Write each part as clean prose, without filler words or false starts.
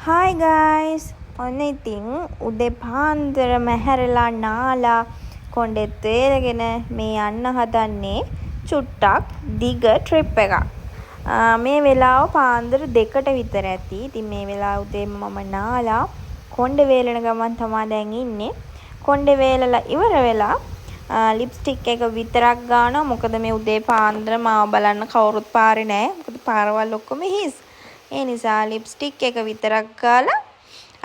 Hi guys! ඔන්න ඉතින් උදේ පාන්දරම හැරලා නාලා කොණ්ඩෙත් වේලගෙන මේ යන්න හදන්නේ චුට්ටක් දිග ට්‍රිප් එකක්. මේ වෙලාව පාන්දර 2ට විතර ඇති. ඉතින් මේ වෙලාව උදේ මම නාලා කොණ්ඩේ වේලන ගමන් තමයි දැන් ඉන්නේ. කොණ්ඩේ වේලලා ඉවර වෙලා ලිප්ස්ටික් එක විතරක් ගන්නවා. මොකද මේ උදේ පාන්දර මාව බලන්න කවුරුත් පාරේ නැහැ. මොකද පාරවල් ඔක්කොම හිස්. ඒ නිසා ලිප්ස්ටික් එක විතරක් ගාලා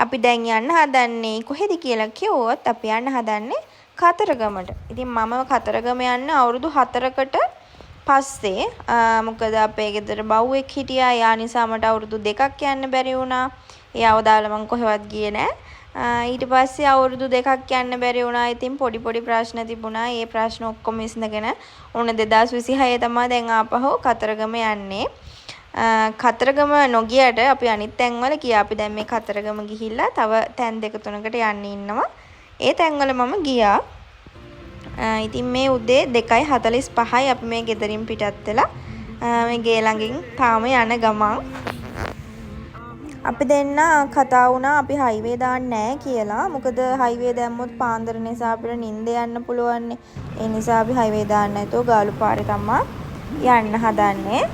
අපි දැන් යන්න හදන්නේ කොහෙද කියලා කිව්වොත් අපි යන්න හදන්නේ කතරගමට. ඉතින් මම කතරගම යන්න අවුරුදු 4කට පස්සේ මොකද අපේ ගෙදර බව්වෙක් හිටියා. යා නිසා මට අවුරුදු 2ක් යන්න බැරි වුණා. ඒ අවදාලා මම කොහෙවත් ගියේ නෑ. ඊට පස්සේ අවුරුදු 2ක් යන්න බැරි වුණා. ඉතින් පොඩි ප්‍රශ්න තිබුණා. ඒ ප්‍රශ්න ඔක්කොම විසඳගෙන උන 2026 තමයි දැන් ආපහු කතරගම යන්නේ. කතරගම නොගියට අපි අනිත් තැන්වල ගියා. අපි දැන් මේ කතරගම ගිහිල්ලා තව තැන් දෙක තුනකට යන්න ඉන්නවා. ඒ තැන්වල මම ගියා. ඉතින් මේ උදේ 2:45යි අපි මේ ගෙදරින් පිටත් වෙලා මේ ගේ ළඟින් තාම යන ගමන් අපි දෙන්න කතා වුණා අපි හයිවේ දාන්නේ නැහැ කියලා. මොකද හයිවේ දැම්මොත් පාන්දර නිසා අපිට නිින්ද යන්න පුළුවන්. ඒ නිසා අපි හයිවේ දාන්නේ නැතුව ගාලු පාරේ තමයි යන්න හදන්නේ.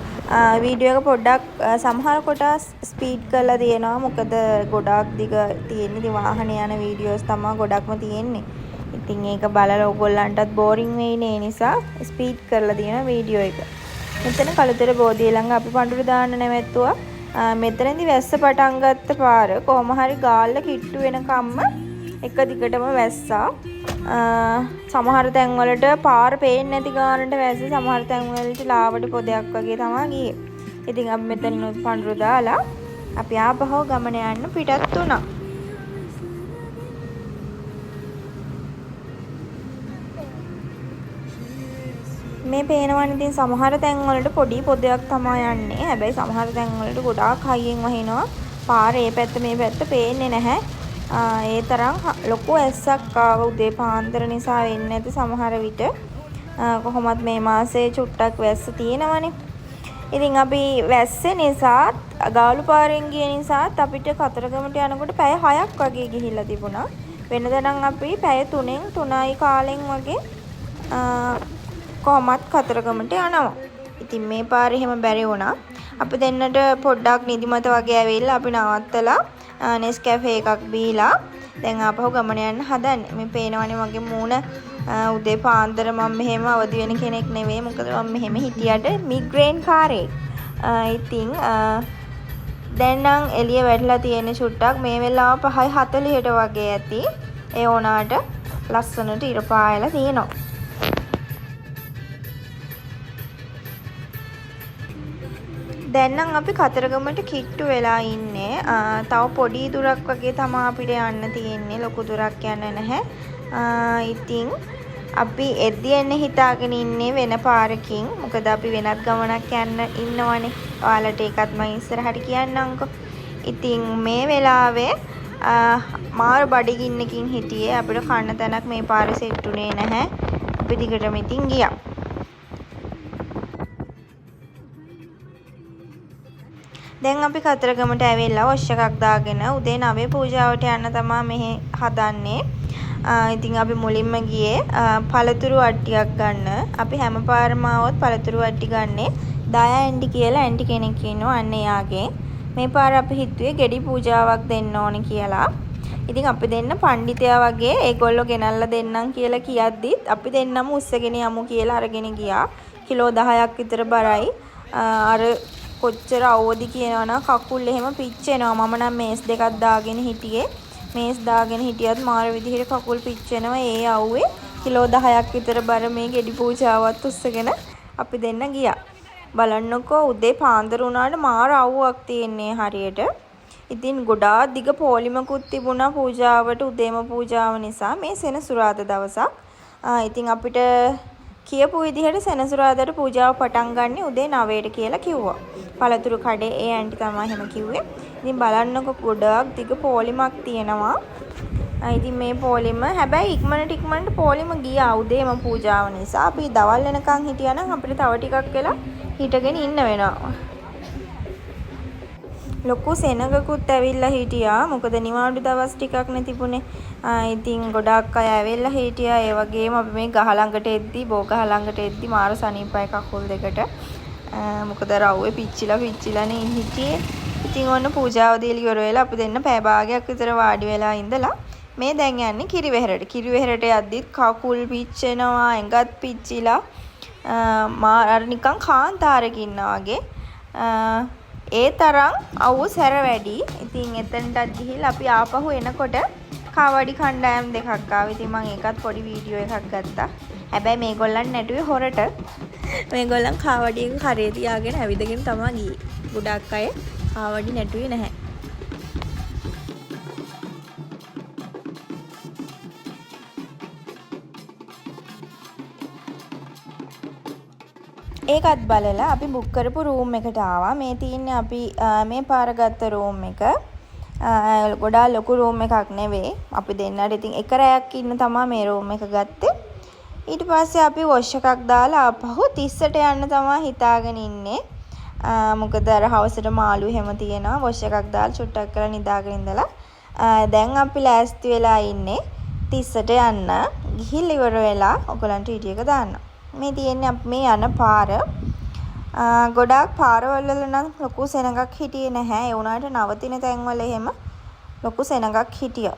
වීඩියෝ එක පොඩ්ඩක් සමහර කොටස් ස්පීඩ් කරලා තියෙනවා. මොකද ගොඩක් දිග තියෙන ඉතින් වාහනේ යන වීඩියෝස් තමයි ගොඩක්ම තියෙන්නේ. ඉතින් ඒක බලලා ඕගොල්ලන්ටත් බෝරින් වෙයිනේ. ඒ නිසා ස්පීඩ් කරලා තියෙන වීඩියෝ එක. මෙතන කළුතර බෝධිය ළඟ අපි පඳුරු දාන්න නැවැත්තුවා. මෙතනදී වැස්ස පටන් ගත්ත පාර කොහොම හරි ගාල්ල කිට්ටු වෙනකම්ම එක දිගටම වැස්සා. සමහර තැන්වලට පාර පේන්නේ නැති ගානට වැස්සේ. සමහර තැන්වලට ලාවට පොදයක් වගේ තමයි ගියේ. ඉතින් අපි මෙතන පඳුරු දාලා අපි ආපහු ගමන යන්න පිටත් වුණා. මේ පේනවනේ ඉතින් සමහර තැන්වලට පොඩි පොදයක් තමයි යන්නේ. හැබැයි සමහර තැන්වලට ගොඩාක් හයියෙන් වහිනවා. පාර මේ පැත්ත මේ පැත්ත පේන්නේ නැහැ. ඒ තරම් ලොකු ඇස්සක් ආව උදේ පාන්දර නිසා වෙන්නේ නැති සමහර විට. කොහොමත් මේ මාසේ චුට්ටක් වැස්ස තියෙනවනේ. ඉතින් අපි වැස්සේ නිසා ගාලු පාරෙන් ගිය නිසා අපිට කතරගමට යනකොට පැය 6ක් වගේ ගිහිල්ලා තිබුණා. වෙනදා නම් අපි පැය 3න් 3යි කාලෙන් වගේ කොහොමත් කතරගමට යනවා. ඉතින් මේ පාරේ එහෙම බැරි වුණා. අපි දෙන්නට පොඩ්ඩක් නිදිමත වගේ ඇවිල්ලා අපි නවත්තලා නෙස්කැෆේ එකක් බීලා දැන් ආපහු ගමන යන්න හදන්නේ. මේ පේනවනේ මගේ මූණ උදේ පාන්දර මම මෙහෙම අවදි වෙන කෙනෙක් නෙවෙයි. මොකද මම මෙහෙම හිටියට මිග්‍රේන් කාරේ. ඉතින් දැන් නම් එළිය වැටලා තියෙන චුට්ටක් මේ වෙලාව 5:40ට වගේ ඇති. ඒ ඕනාට ලස්සනට ඉර පායලා තියෙනවා. දැන් නම් අපි කතරගමට කිට්ටු වෙලා ඉන්නේ. තව පොඩි දුරක් වගේ තමයි අපිට යන්න තියෙන්නේ. ලොකු දුරක් යන්න නැහැ. ඉතින් අපි එද්දි හිතාගෙන ඉන්නේ වෙන පාරකින්. මොකද අපි වෙනත් ගමනක් යන්න ඉන්නවනේ. ඔයාලට ඒකත් මම ඉස්සරහට කියන්නම්කෝ. ඉතින් මේ වෙලාවේ මාර බඩගින්නකින් හිටියේ. අපිට කන්න තැනක් මේ පාරේ සෙට් උනේ නැහැ. අපි දිගටම ඉතින් ගියා. දැන් අපි කතරගමට ඇවිල්ලා වොෂ් එකක් දාගෙන උදේ 9 පූජාවට යන්න තමයි මෙහෙ හදන්නේ. ඉතින් අපි මුලින්ම ගියේ පළතුරු වට්ටියක් ගන්න. අපි හැම පාරම આવොත් පළතුරු වට්ටි ගන්නේ දායා ඇන්ටි කියලා ඇන්ටි කෙනෙක් ඉන්නවා. අන්න එයාගේ. මේ පාර අපි හිතුවේ ගෙඩි පූජාවක් දෙන්න ඕනේ කියලා. ඉතින් අපි දෙන්න පඬිතයා වගේ ඒගොල්ලෝ ගෙනල්ලා දෙන්නම් කියලා කියද්දිත් අපි දෙන්නම උස්සගෙන යමු කියලා අරගෙන ගියා. කිලෝ 10ක් විතර බරයි. අර කොච්චර අවදි කියනවනම් කකුල් එහෙම පිච්චෙනවා. මම නම් මේස් දෙකක් දාගෙන හිටියේ. මේස් දාගෙන හිටියත් මාර විදිහට කකුල් පිච්චෙනවා. ඒ අවුවේ කිලෝ 10ක් විතර බර මේ ගෙඩි පූජාවත් උස්සගෙන අපි දෙන්න ගියා. බලන්නකෝ උදේ පාන්දර වුණාට මාර අවුවක් තියෙන්නේ හරියට. ඉතින් ගොඩාක් දිග පොලිමකුත් තිබුණා පූජාවට. උදේම පූජාව නිසා මේ සෙනසුරාදා දවසක්. ඉතින් අපිට කියපු විදිහට සෙනසුරාදාට පූජාව පටන් ගන්න උදේ 9ට කියලා කිව්වා. පළතුරු කඩේ ඒ ඇන්ටි තමයි එහෙම කිව්වේ. ඉතින් බලන්නකො ගොඩක් දිග පොලිමක් තියෙනවා. ඉතින් මේ පොලිම හැබැයි ඉක්මනට පොලිම ගියා උදේම පූජාව නිසා. අපි දවල් වෙනකන් හිටියා නම් අපිට තව ටිකක් වෙලා හිටගෙන ඉන්න වෙනවා. ලොකු සෙනගකුත් ඇවිල්ලා හිටියා. මොකද නිවාඩු දවස් ටිකක් නේ තිබුණේ. ඉතින් ගොඩාක් අය ඇවිල්ලා හිටියා. ඒ වගේම අපි මේ ගහ ළඟට එද්දි, බෝ ගහ ළඟට එද්දි මාර සනීපයි කකුල් දෙකට. මොකද රව්වේ පිච්චිලානේ හිටියේ. ඉතින් ඔන්න පූජාව දීලා ඉවර වෙලා අපි දෙන්න පැය භාගයක් විතර වාඩි වෙලා ඉඳලා මේ දැන් යන්නේ කිරිවෙහෙරට. කිරිවෙහෙරට යද්දිත් කකුල් පිච්චෙනවා, ඇඟත් පිච්චිලා අර නිකන් කාන්තාරයක ඉන්නා වගේ. ඒ තරම් අවුස් හැර වැඩි. ඉතින් එතනටත් ගිහිල්ලා අපි ආපහු එනකොට කාවඩි කණ්ඩායම් දෙකක් ආවා. ඉතින් මම ඒකත් පොඩි වීඩියෝ එකක් ගත්තා. හැබැයි මේගොල්ලන් නැටුවේ හොරට. මේගොල්ලන් කාවඩි එක කරේ තියාගෙන ඇවිදගෙන තමයි ගියේ. ගොඩක් අය කාවඩි නැටුවේ නැහැ. ඒකත් බලලා අපි බුක් කරපු රූම් එකට ආවා. මේ තියෙන්නේ අපි මේ පාර ගත්ත රූම් එක. ගොඩාක් ලොකු රූම් එකක් නෙවෙයි. අපි දෙන්නට ඉතින් එක රැයක් ඉන්න තමයි මේ රූම් එක ගත්තේ. ඊට පස්සේ අපි වොෂ් එකක් දාලා ආපහු 30ට යන්න තමයි හිතාගෙන ඉන්නේ. මොකද අර හවසට මාළු හැම තියෙනවා. වොෂ් එකක් දාලා චුට්ටක් කරලා නිදාගෙන ඉඳලා දැන් අපි ලෑස්ති වෙලා ඉන්නේ 30ට යන්න. ගිහිල්ලා ඉවර වෙලා ඔයගලන්ට වීඩියෝ එක දාන්න. මේ තියෙන්නේ මේ යන පාර. ගොඩාක් පාරවල නම් ලොකු සෙනඟක් හිටියේ නැහැ. ඒ වුණාට නවතින තැන්වල එහෙම ලොකු සෙනඟක් හිටියා.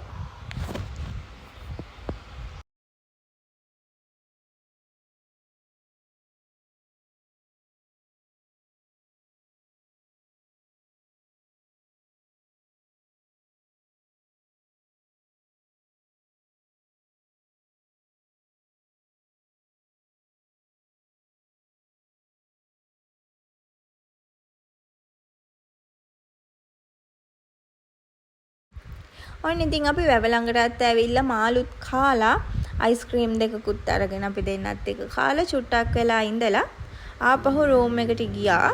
ඔන්න ඉතින් අපි වැව ළඟටත් ඇවිල්ලා මාළුත් කාලා අයිස්ක්‍රීම් දෙකකුත් අරගෙන අපි දෙන්නත් එක කාලා චුට්ටක් වෙලා ඉඳලා ආපහු රූම් එකට ගියා.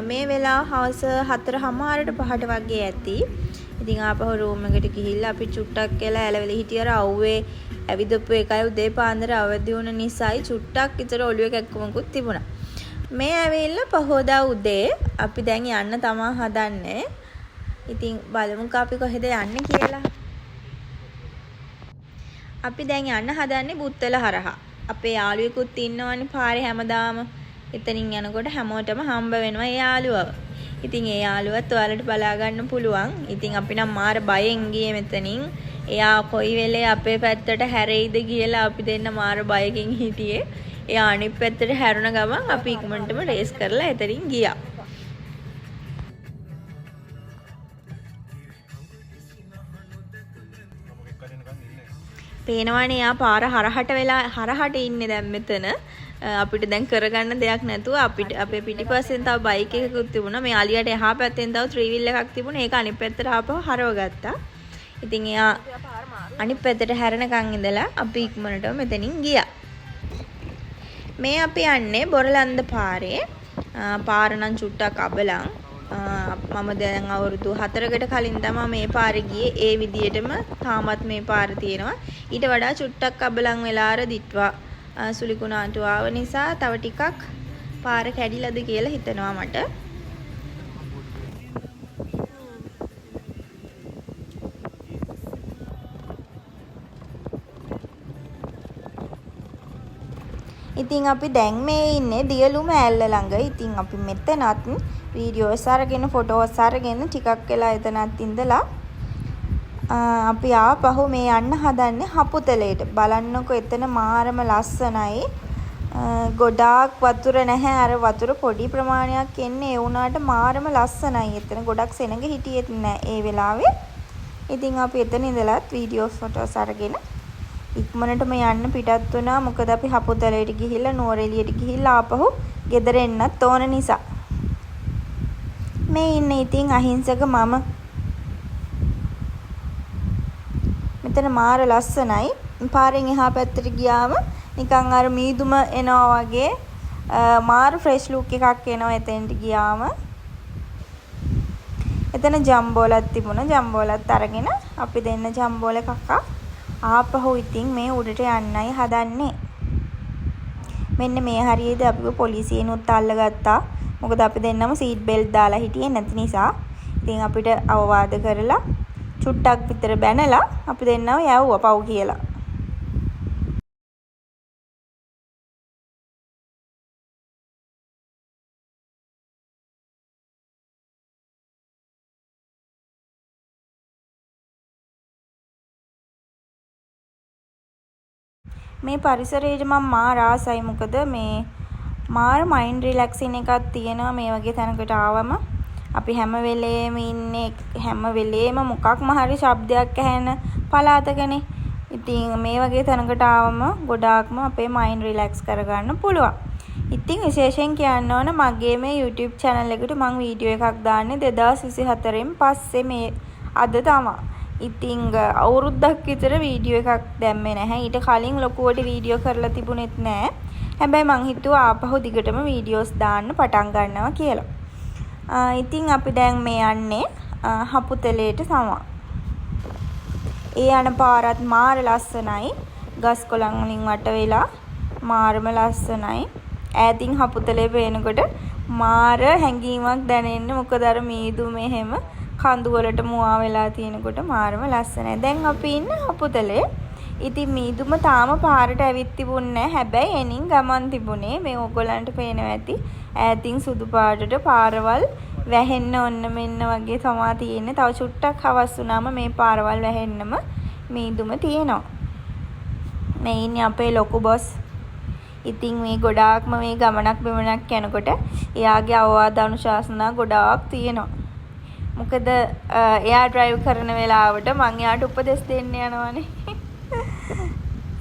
මේ වෙලාව හවස 4:00ට 5ට වගේ ඇති. ඉතින් ආපහු රූම් එකට ගිහිල්ලා අපි චුට්ටක් වෙලා ඇලවිලි හිටියර අවුවේ ඇවිදපු එකයි උදේ පාන්දර අවදි වුණ නිසායි චුට්ටක් විතර ඔළුවේ කැක්කමකුත් තිබුණා. මේ ඇවිල්ලා පහෝදා උදේ අපි දැන් යන්න තමයි හදන්නේ. ඉතින් බලමුකෝ අපි කොහෙද යන්නේ කියලා. අපි දැන් යන්න හදන්නේ බුත්තල හරහා. අපේ යාළුවෙකුත් ඉන්නවනේ පාරේ හැමදාම. එතනින් යනකොට හැමෝටම හම්බ වෙනවා ඒ යාළුවව. ඉතින් ඒ යාළුවත් ඔයාලට බලා ගන්න පුළුවන්. ඉතින් අපි නම් මාර බයෙන් ගියේ මෙතනින්. එයා කොයි වෙලේ අපේ පැත්තට හැරෙයිද කියලා අපි දෙන්න මාර බයකින් හිටියේ. එයා අනිත් පැත්තට හැරුණ ගමන් අපි ඉක්මනටම රේස් කරලා එතනින් ගියා. පේනවනේ යා පාර හරහට වෙලා හරහට ඉන්නේ දැන් මෙතන. අපිට දැන් කරගන්න දෙයක් නැතුව අපිට අපේ පිටිපස්සෙන් තව බයික් එකකුත් තිබුණා. මේ අලියට එහා පැත්තෙන් තව 3 wheel එකක් තිබුණා. ඒක අනිත් පැත්තට ආපහු හරව ගත්තා. ඉතින් එයා අනිත් පැත්තට හැරෙනකන් ඉඳලා අපි ඉක්මනටම මෙතනින් ගියා. මේ අපි යන්නේ බොරලන්ද පාරේ. පාර නම් චුට්ටක් අබලන්. මම දැන් අවුරුදු 4කට කලින් තමයි මේ පාරේ ගියේ. ඒ විදියටම තාමත් මේ පාර තියෙනවා. ඊට වඩා චුට්ටක් අබලන් වෙලා අර දිට්වා සුලිකුණාටු ආව නිසා තව ටිකක් පාර කැඩිලාද කියලා හිතනවා මට. ඉතින් අපි දැන් මේ ඉන්නේ දියලුම ඇල්ල ළඟ. ඉතින් අපි මෙතනත් වීඩියෝස් අරගෙන ෆොටෝස් අරගෙන ටිකක් වෙලා එතනත් ඉඳලා අපි ආපහු මේ යන්න හදන්නේ හපුතලයට. බලන්නකො එතන මාරම ලස්සනයි. ගොඩාක් වතුර නැහැ. අර වතුර පොඩි ප්‍රමාණයක් එන්නේ. ඒ වුණාට මාරම ලස්සනයි. එතන ගොඩක් සෙනඟ හිටියෙත් නෑ ඒ වෙලාවේ. ඉතින් අපි එතන ඉඳලත් වීඩියෝස් ෆොටෝස් අරගෙන ඉක්මනටම යන්න පිටත් වුණා. මොකද අපි හපුතලයට ගිහිල්ලා නුවරඑළියට ගිහිල්ලා ආපහු ගෙදර එන්නත් ඕන නිසා. මේ ඉන්නේ ඉතින් අහිංසක මම. මෙතන මාර ලස්සනයි. පාරෙන් එහා පැත්තට ගියාම නිකන් අර මීදුම එනවා වගේ මාර ෆ්‍රෙෂ් ලුක් එකක් එනවා එතෙන්ට ගියාම. එතන ජම්බෝලක් තිබුණා. ජම්බෝලත් අරගෙන අපි දෙන්න ජම්බෝල කක්කා ආපහු ඉතින් මේ උඩට යන්නයි හදන්නේ. මෙන්න මේ හරියේදී අපි පොලිසියෙනුත් අල්ලගත්තා. මොකද අපි දෙන්නම සීට් බෙල්ට් දාලා හිටියේ නැති නිසා. ඉතින් අපිට අවවාද කරලා චුට්ටක් විතර බැනලා අපි දෙන්නව යවුවා පව් කියලා. මේ පරිසරයේදී මම මාර ආසයි. මොකද මේ මාර මයින්ඩ් රිලැක්සින් එකක් තියෙනවා මේ වගේ තැනකට ආවම. අපි හැම වෙලේම ඉන්නේ හැම වෙලේම මොකක්ම හරි ශබ්දයක් ඇහෙන පළාතකනේ. ඉතින් මේ වගේ තැනකට ආවම ගොඩාක්ම අපේ මයින්ඩ් රිලැක්ස් කරගන්න පුළුවන්. ඉතින් විශේෂයෙන් කියන්න ඕන මගේ මේ YouTube channel එකට මම වීඩියෝ එකක් දාන්නේ 2024න් පස්සේ මේ අද තමයි. ඉතින් අවුරුද්දක් විතර වීඩියෝ එකක් දැම්මේ නැහැ. ඊට කලින් ලොකුවට වීඩියෝ කරලා තිබුණෙත් නැහැ. හැබැයි මං හිතුවා ආපහු දිගටම වීඩියෝස් දාන්න පටන් ගන්නවා කියලා. ඉතින් අපි දැන් මේ යන්නේ හපුතලයට තමයි. ඒ යන පාරත් මාර ලස්සනයි. ගස් කොළන් වලින් වට වෙලා මාරම ලස්සනයි. ඈතින් හපුතලේ පේනකොට මාර හැඟීමක් දැනෙන්නේ. මොකද අර මීදුම එහෙම කඳු වලට මුවා වෙලා තියෙනකොට මාරම ලස්සනයි. දැන් අපි ඉන්නේ හපුතලේ. ඉතින් මීදුම තාම පාරට ඇවිත් තිබුණේ නැහැ. හැබැයි එනින් ගමන් තිබුණේ. මේ ඕගොල්ලන්ට පේනවා ඇති. ඈතින් සුදු පාටට පාරවල් වැහෙන්න ඔන්න මෙන්න වගේ තමයි තියෙන්නේ. තව චුට්ටක් හවස් වුණාම මේ පාරවල් වැහෙන්නම මීදුම තියෙනවා. මේ ඉන්නේ අපේ ලොකු බොස්. ඉතින් මේ ගොඩාක්ම මේ ගමනක් බිමනක් යනකොට එයාගේ අවවාද අනුශාසනා ගොඩාක් තියෙනවා. මොකද එයා ඩ්‍රයිව් කරන වෙලාවට මං එයාට උපදෙස් දෙන්න යනවානේ.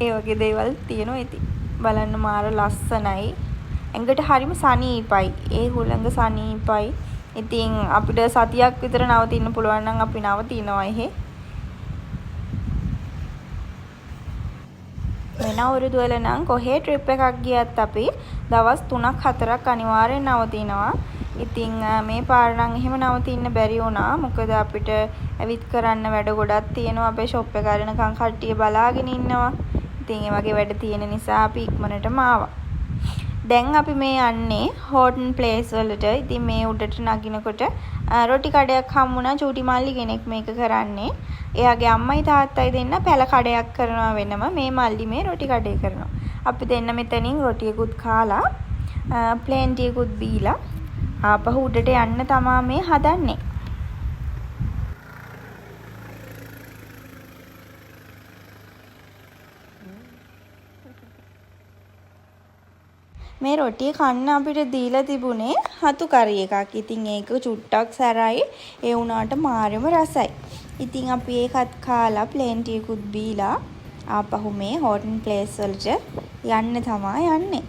ඒ වගේ දේවල් තියෙනවා. ඉතින් බලන්න මාර ලස්සනයි. ඇඟට හරිම සනීපයි. ඒ හුළඟ සනීපයි. ඉතින් අපිට සතියක් විතර නවතින්න පුළුවන් නම් අපි නවතිනවා එහෙ. වෙන අවුරුදු වල නම් කොහේ ට්‍රිප් එකක් ගියත් අපි දවස් 3ක් 4ක් අනිවාර්යෙන් නවතිනවා. ඉතින් මේ පාර නම් එහෙම නවතින්න බැරි වුණා. මොකද අපිට ඇවිත් කරන්න වැඩ ගොඩක් තියෙනවා. අපේ ෂොප් එක කරනකම් කට්ටිය බලාගෙන ඉන්නවා. ඉතින් ඒ වගේ වැඩ තියෙන නිසා අපි ඉක්මනටම ආවා. දැන් අපි මේ යන්නේ හෝටන් ප්ලේස් වලට. ඉතින් මේ උඩට නගිනකොට රොටි කඩයක් හම්බුණා. චූටි මල්ලි කෙනෙක් මේක කරන්නේ. එයාගේ අම්මයි තාත්තයි දෙන්න පැල කඩයක් කරනවා වෙනම. මේ මල්ලි මේ රොටි කඩේ කරනවා. අපි දෙන්න මෙතනින් රොටියකුත් කාලා ප්ලේන් ටියකුත් බීලා ආපහු උඩට යන්න තමා මේ හදන්නේ. මේ රොටිය කන්න අපිට දීලා තිබුණේ හතු කරි එකක්. ඉතින් ඒක චුට්ටක් සැරයි. ඒ වුණාට මාරෙම රසයි. ඉතින් අපි ඒකත් කාලා ප්ලේන් ටියකුත් බීලා ආපහු මේ හෝටන් ප්ලේස් වලට යන්න තමයි යන්නේ.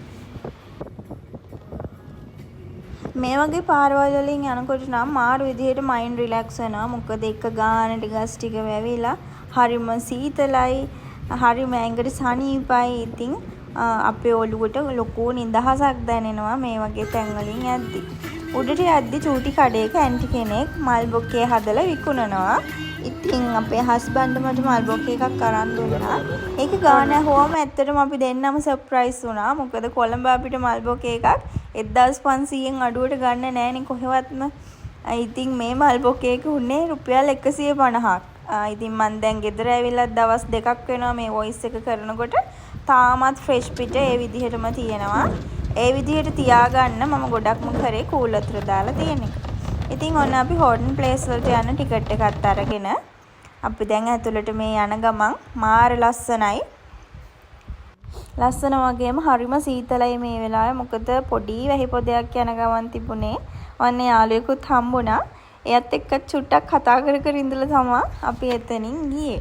මේ වගේ පාරවල් වලින් යනකොට නම් මාරු විදිහට මයින්ඩ් රිලැක්ස් වෙනවා. මොකද එක ගානට ගස් ටික වැවිලා හරිම සීතලයි. හරිම ඇඟට සනීපයි. ඉතින් අපේ ඔළුවට ලොකු නිදහසක් දැනෙනවා මේ වගේ තැන් වලින් යද්දි. උඩට යද්දි චූටි කඩේක ඇන්ටි කෙනෙක් මල් බොක්කේ හදලා විකුණනවා. ඉතින් අපේ හස්බන්ඩ් මට මල් බොක්කේ එකක් අරන් දුන්නා. ඒක ගාන හොම ඇත්තටම අපි දෙන්නම සර්ප්‍රයිස් වුණා. මොකද කොළඹ අපිට මල් බොක්කේ එකක් 1500න් අඩුවට ගන්න නෑනේ කොහෙවත්ම. ඉතින් මේ මල් බොක්කේ එක උන්නේ රුපියල් 150ක්. ඉතින් මම දැන් ගෙදර ඇවිල්ලා දවස් 2ක් වෙනවා මේ වොයිස් එක කරනකොට. තාමත් ෆ්‍රෙෂ් පිට ඒ විදිහටම තියෙනවා. ඒ විදිහට තියාගන්න මම ගොඩක්ම කරේ කූලතර දාලා තියෙන එක. ඉතින් ඔන්න අපි හෝටන් ප්ලේස් වලට යන ටිකට් එකත් අරගෙන අපි දැන් ඇතුළට මේ යන ගමන් මාර ලස්සනයි. ලස්සන වගේම හරිම සීතලයි මේ වෙලාවේ. මොකද පොඩි වැහි පොදයක් යන ගමන් තිබුණේ. ඔන්න යාළුවෙකුත් හම්බුණා. එයත් එක්ක චුට්ටක් කතා කර කර ඉඳලා තමයි අපි එතනින් ගියේ.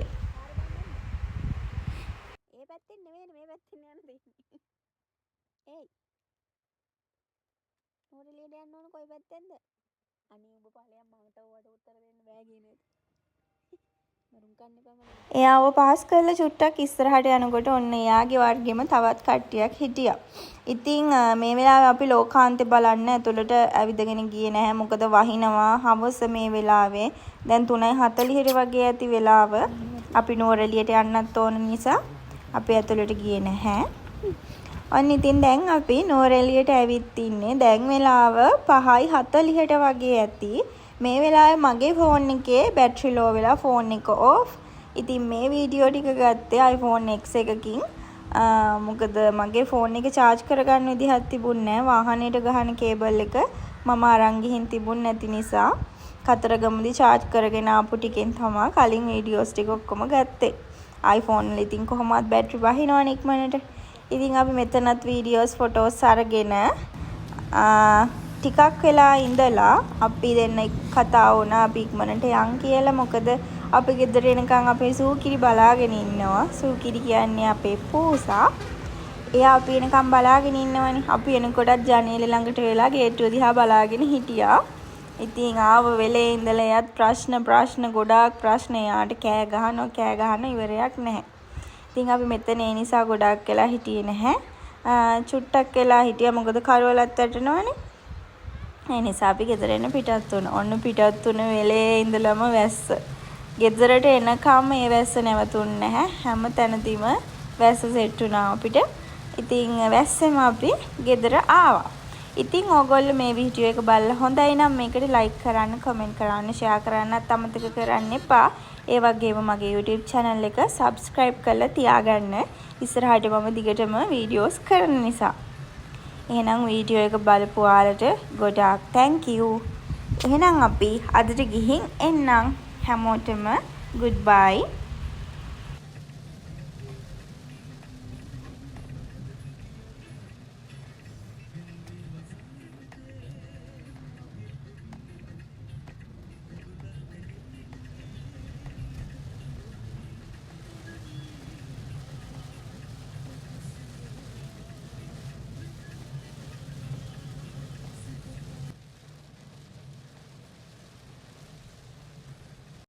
එයාව පාස් කරලා චුට්ටක් ඉස්සරහට යනකොට ඔන්න එයාගේ වර්ගෙම තවත් කට්ටියක් හිටියා. ඉතින් මේ වෙලාවේ අපි ලෝකාන්තේ බලන්න ඇතුළට ඇවිදගෙන ගියේ නැහැ. මොකද වහිනවා හවස මේ වෙලාවේ. දැන් 3:40 වගේ ඇති වෙලාව. අපි නුවරඑළියට යන්නත් ඕන නිසා අපි ඇතුළට ගියේ නැහැ. ඔන්න ඉතින් දැන් අපි නුවරඑළියට ඇවිත් ඉන්නේ. දැන් වෙලාව 5:40ට වගේ ඇති. මේ වෙලාවේ මගේ ෆෝන් එකේ බැටරි ලෝ වෙලා ෆෝන් එක ඔෆ්. ඉතින් මේ වීඩියෝ ටික ගත්තේ iPhone X එකකින්. මොකද මගේ ෆෝන් එක charge කරගන්න විදිහක් තිබුණේ නැහැ. වාහනේට ගහන කේබල් එක මම අරන් ගිහින් තිබුණ නැති නිසා කතරගමදී charge කරගෙන ආපු ටිකෙන් තමයි කලින් වීඩියෝස් ටික ඔක්කොම ගත්තේ. iPhone වල ඉතින් කොහොමවත් බැටරි වහිනවනේ ඉක්මනට. ඉතින් අපි මෙතනත් වීඩියෝස් ෆොටෝස් අරගෙන ටිකක් වෙලා ඉඳලා අපි දෙන්න කතා වුණා අපි ඉක්මනට යන් කියලා. මොකද අපි ගෙදර එනකන් අපේ සූකිරි බලාගෙන ඉන්නවා. සූකිරි කියන්නේ අපේ පූසා. එයා අපි එනකන් බලාගෙන ඉන්නවනේ. අපි එනකොටත් ජනේලෙ ළඟට වෙලා ගේට්ටුව දිහා බලාගෙන හිටියා. ඉතින් ආව වෙලේ ඉඳලා එයාත් ප්‍රශ්න ගොඩාක් ප්‍රශ්න එයාට කෑ ගහන ඉවරයක් නැහැ. ඉතින් අපි මෙතන ඒ නිසා ගොඩාක් වෙලා හිටියේ නැහැ. චුට්ටක් වෙලා හිටියා මොකද කරවලත් වැටෙනවනේ. ඒ නිසා අපි ගෙදර එන්න පිටත් වුණා. ඔන්න පිටත් වුණ වෙලේ ඉඳලම වැස්ස. ගෙදරට එනකම් මේ වැස්ස නැවතුන්නේ නැහැ. හැම තැනදීම වැස්ස සෙට් වුණා අපිට. ඉතින් වැස්සෙම අපි ගෙදර ආවා. ඉතින් ඕගොල්ලෝ මේ වීඩියෝ එක බලලා හොඳයි නම් මේකට ලයික් කරන්න, කමෙන්ට් කරන්න, ෂෙයා කරන්නත් අමතක කරන්න එපා. ඒ වගේම මගේ YouTube channel එක subscribe කරලා තියාගන්න. ඉස්සරහට මම දිගටම වීඩියෝස් කරන නිසා. එහෙනම් වීඩියෝ එක බලපු ඔයාලට ගොඩාක් thank you. එහෙනම් අපි අදට ගිහින් එන්නම්. හැමෝටම goodbye.